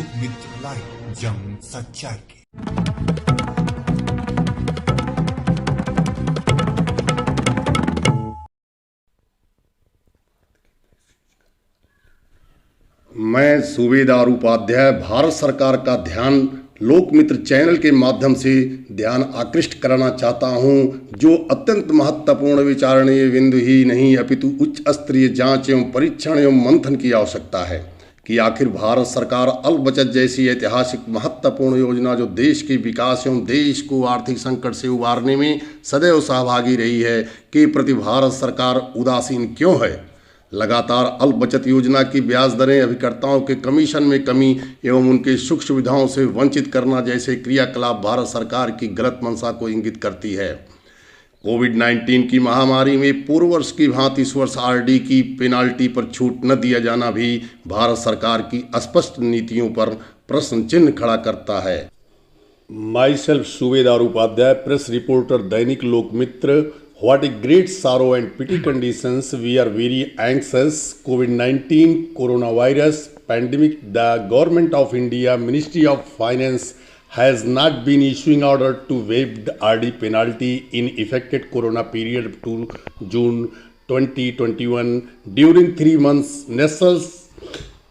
लोक मित्र लाइव, जंग सच्चाई की। मैं सूबेदार उपाध्याय भारत सरकार का ध्यान लोकमित्र चैनल के माध्यम से ध्यान आकृष्ट कराना चाहता हूं, जो अत्यंत महत्वपूर्ण विचारणीय बिंदु ही नहीं अपितु उच्च स्तरीय जांच एवं परीक्षण एवं मंथन की आवश्यकता है कि आखिर भारत सरकार अल्प बचत जैसी ऐतिहासिक महत्वपूर्ण योजना जो देश के विकास एवं देश को आर्थिक संकट से उबारने में सदैव सहभागी रही है के प्रति भारत सरकार उदासीन क्यों है। लगातार अल्प बचत योजना की ब्याज दरें, अभिकर्ताओं के कमीशन में कमी एवं उनके सुख सुविधाओं से वंचित करना जैसे क्रियाकलाप भारत सरकार की गलत मंशा को इंगित करती है। कोविड-19 की महामारी में पूर्व वर्ष की भांति इस वर्ष आरडी की पेनाल्टी पर छूट न दिया जाना भी भारत सरकार की स्पष्ट नीतियों पर प्रश्न चिन्ह खड़ा करता है। माई सेल्फ सूबेदार Upadhyay, press reporter, Dainik Lokmitra. What a great sorrow and pity conditions. We are very anxious. COVID-19 coronavirus pandemic. The government of India, Ministry of Finance has not been issuing order to waive the RD penalty in affected corona period to June 2021. During 3 months, National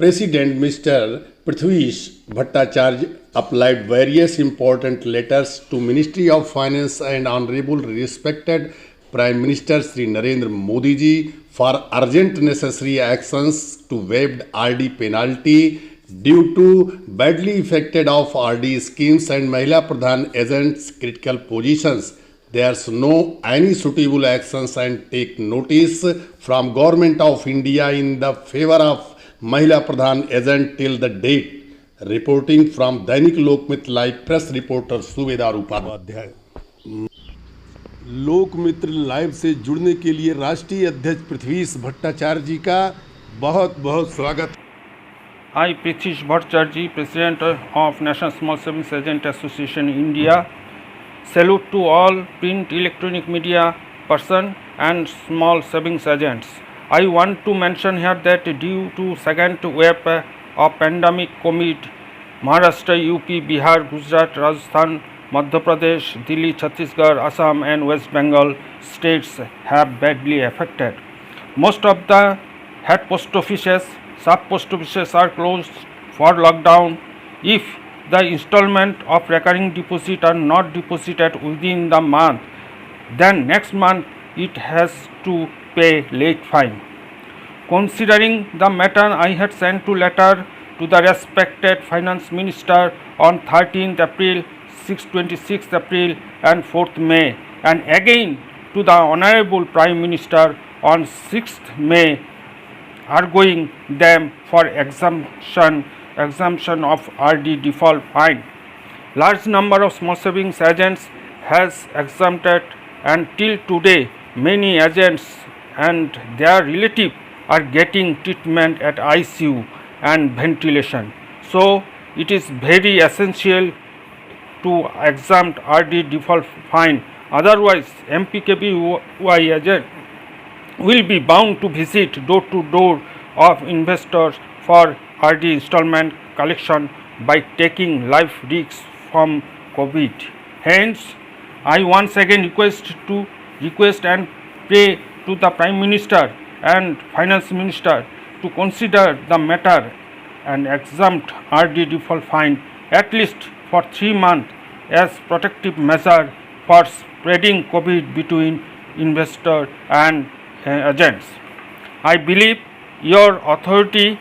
President Mr. Prithvish Bhattacharya applied various important letters to Ministry of Finance and Honorable Respected Prime Minister Shri Narendra Modi ji for urgent necessary actions to waive RD penalty due to badly affected of RD schemes and Mahila Pradhan agents critical positions. There's no any suitable actions and take notice from Government of India in the favor of Mahila Pradhan agent till the date. Reporting from Dainik Lokmitra live, press reporter सूबेदार उपाध्याय। लोकमित्र live से जुड़ने के लिए राष्ट्रीय अध्यक्ष पृथ्वीश भट्टाचार्य जी का बहुत बहुत स्वागत। I, Prithvish Bhattacharya, President of National Small Savings Agent Association India, salute to all print electronic media person and small savings agents. I want to mention here that due to second wave of pandemic COVID, Maharashtra, UP, Bihar, Gujarat, Rajasthan, Madhya Pradesh, Delhi, Chhattisgarh, Assam and West Bengal states have badly affected. Most of the head post offices, sub post offices are closed for lockdown. If the installment of recurring deposit are not deposited within the month, then next month it has to pay late fine. Considering the matter, I had sent a letter to the respected Finance Minister on 13th April, 26th April and 4th May, and again to the Honorable Prime Minister on 6th May, arguing them for exemption of RD default fine. Large number of small savings agents has exempted, and till today many agents and their relative are getting treatment at ICU and ventilation. So it is very essential to exempt RD default fine. Otherwise, MPKBY agent will be bound to visit door to door of investors for RD installment collection by taking life risks from COVID. Hence, I once again request and pray to the Prime Minister and Finance Minister to consider the matter and exempt RD default fine at least for 3 months as protective measure for spreading COVID between investor and agents. I believe your authority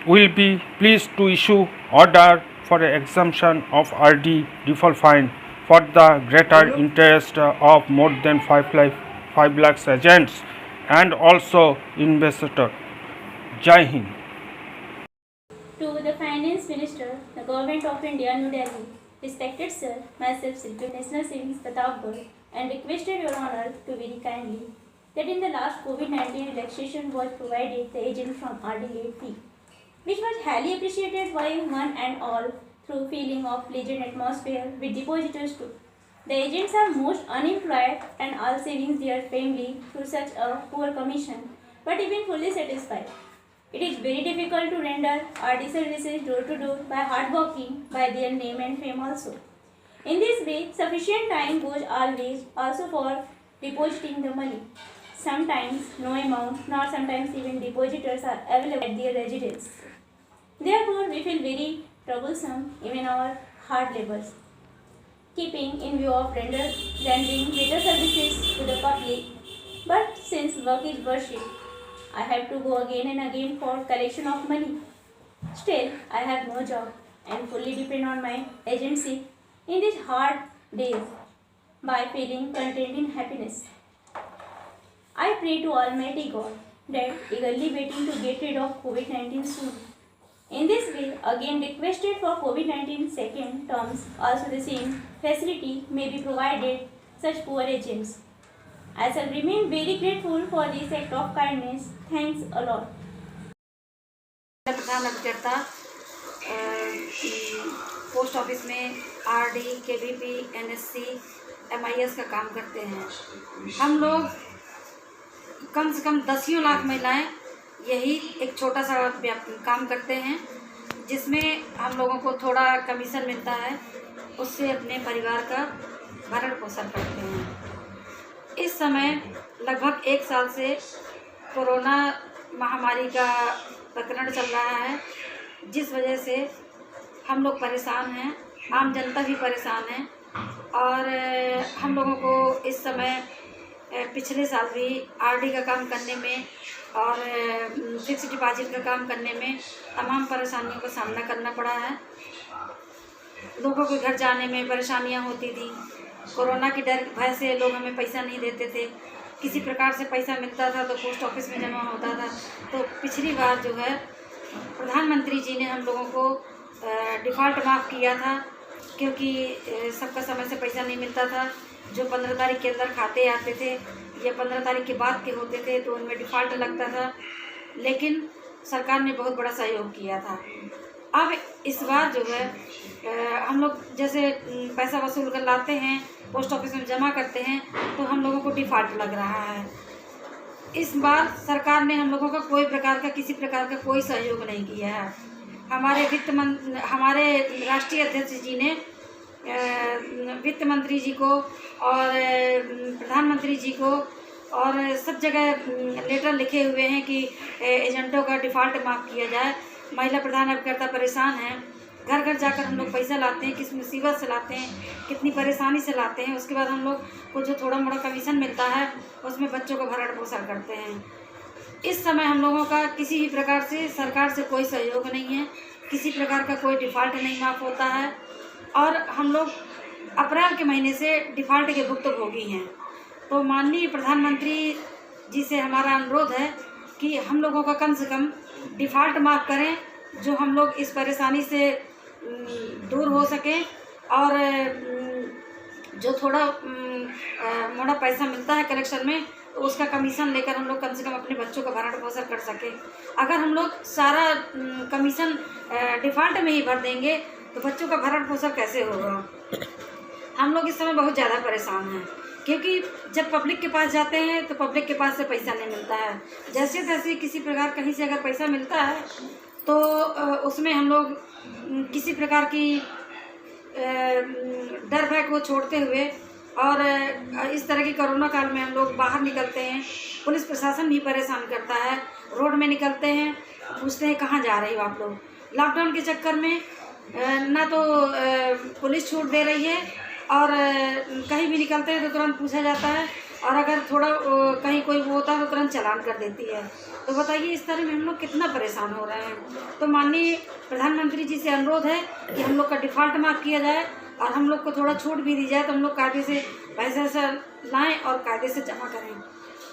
will be pleased to issue order for exemption of RD default fine for the greater interest of more than 5 lakhs agents and also investor. Jai Hind. To the Finance Minister, the Government of India, New Delhi. Respected Sir, myself Silvio National Savings Pratapgarh, and requested Your Honor to very kindly that in the last COVID-19 relaxation was provided the agent from RD late fee, which was highly appreciated by one and all through feeling of pleasant atmosphere with depositors too. The agents are most unemployed and all savings their family through such a poor commission, but even fully satisfied. It is very difficult to render RD services door to door by hard working by their name and fame also. In this way, sufficient time goes always also for depositing the money. Sometimes no amount, nor sometimes even depositors are available at their residence. Therefore, we feel very troublesome even our hard labors. Keeping in view of rendering better services to the public, but since work is worship, I have to go again and again for collection of money. Still, I have no job and fully depend on my agency in these hard days by feeling content in happiness. I pray to Almighty God that eagerly waiting to get rid of COVID-19 soon. In this way, again requested for COVID-19 second terms, also the same facility may be provided such poor agents. I shall remain very grateful for this act of kindness. Thanks a lot. प्रधान अभिकर्ता post office में RD, KVP, NSC, MIS का काम करते हैं। हम लोग कम से कम 10 लाख महिलाएं यही एक छोटा सा काम करते हैं, जिसमें हम लोगों को थोड़ा कमीशन मिलता है, उससे अपने परिवार का भरण पोषण करते हैं। इस समय लगभग 1 साल से कोरोना महामारी का प्रकरण चल रहा है, जिस वजह से हम लोग परेशान हैं, आम जनता भी परेशान है। और हम लोगों को इस समय पिछले साल भी आरडी का काम करने में और फिक्स डिपॉजिट का काम करने में तमाम परेशानियों का सामना करना पड़ा है। लोगों के घर जाने में परेशानियां होती थी। कोरोना की डर भय से लोग हमें पैसा नहीं देते थे। किसी प्रकार से पैसा मिलता था तो पोस्ट ऑफिस में जमा होता था। तो पिछली बार जो है प्रधानमंत्री जी ने हम लोगों को डिफ़ॉल्ट माफ़ किया था, क्योंकि सबका समय से पैसा नहीं मिलता था। जो 15 तारीख के अंदर खाते आते थे या 15 तारीख के बाद के होते थे तो उनमें डिफ़ॉल्ट लगता था, लेकिन सरकार ने बहुत बड़ा सहयोग किया था। अब इस बार जो है हम लोग जैसे पैसा वसूल कर लाते हैं, पोस्ट ऑफिस में जमा करते हैं, तो हम लोगों को डिफ़ॉल्ट लग रहा है। इस बार सरकार ने हम लोगों का किसी प्रकार का कोई सहयोग नहीं किया है। हमारे राष्ट्रीय अध्यक्ष जी ने वित्त मंत्री जी को और प्रधानमंत्री जी को और सब जगह लेटर लिखे हुए हैं कि एजेंटों का डिफ़ॉल्ट माफ़ किया जाए। महिला प्रधान अभिकर्ता परेशान हैं। घर घर जाकर हम लोग पैसा लाते हैं, किस मुसीबत से लाते हैं, कितनी परेशानी से लाते हैं। उसके बाद हम लोग को जो थोड़ा मोड़ा कमीशन मिलता है उसमें बच्चों का भरण पोषण करते हैं। इस समय हम लोगों का किसी भी प्रकार से सरकार से कोई सहयोग नहीं है, किसी प्रकार का कोई डिफ़ॉल्ट नहीं माफ़ होता है। और हम लोग अप्रैल के महीने से डिफ़ॉल्ट के भुक्तभोगी हैं। तो माननीय प्रधानमंत्री जी से हमारा अनुरोध है कि हम लोगों का कम से कम डिफ़ॉल्ट माफ़ करें, जो हम लोग इस परेशानी से दूर हो सकें। और जो थोड़ा मोड़ा पैसा मिलता है कलेक्शन में, तो उसका कमीशन लेकर हम लोग कम से कम अपने बच्चों का भरण पोषण कर सकें। अगर हम लोग सारा कमीशन डिफ़ॉल्ट में ही भर देंगे तो बच्चों का भरण पोषण कैसे होगा। हम लोग इस समय बहुत ज़्यादा परेशान हैं, क्योंकि जब पब्लिक के पास जाते हैं तो पब्लिक के पास से पैसा नहीं मिलता है। जैसे तैसे किसी प्रकार कहीं से अगर पैसा मिलता है तो उसमें हम लोग किसी प्रकार की डर भय को छोड़ते हुए, और इस तरह की कोरोना काल में हम लोग बाहर निकलते हैं, पुलिस प्रशासन भी परेशान करता है। रोड में निकलते हैं, पूछते हैं कहाँ जा रही हो आप लोग। लॉकडाउन के चक्कर में ना तो पुलिस छूट दे रही है, और कहीं भी निकलते हैं तो तुरंत पूछा जाता है, और अगर थोड़ा कहीं कोई वो होता है तो तुरंत चालान कर देती है। तो बताइए इस तरह में हम लोग कितना परेशान हो रहे हैं। तो माननीय प्रधानमंत्री जी से अनुरोध है कि हम लोग का डिफ़ॉल्ट माफ़ किया जाए और हम लोग को थोड़ा छूट भी दी जाए, तो हम लोग कायदे से पैसा लाएँ और कायदे से जमा करें।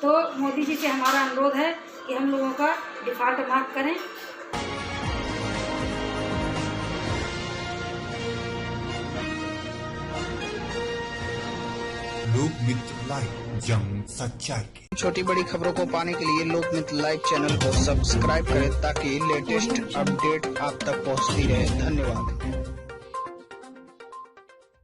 तो मोदी जी से हमारा अनुरोध है कि हम लोगों का डिफ़ॉल्ट माफ़ करें। लोकमित्र लाइव, जंग सच्चाई की। छोटी बड़ी खबरों को पाने के लिए लोकमित्र लाइव चैनल को सब्सक्राइब करें, ताकि लेटेस्ट अपडेट आप तक पहुंचती रहे। धन्यवाद।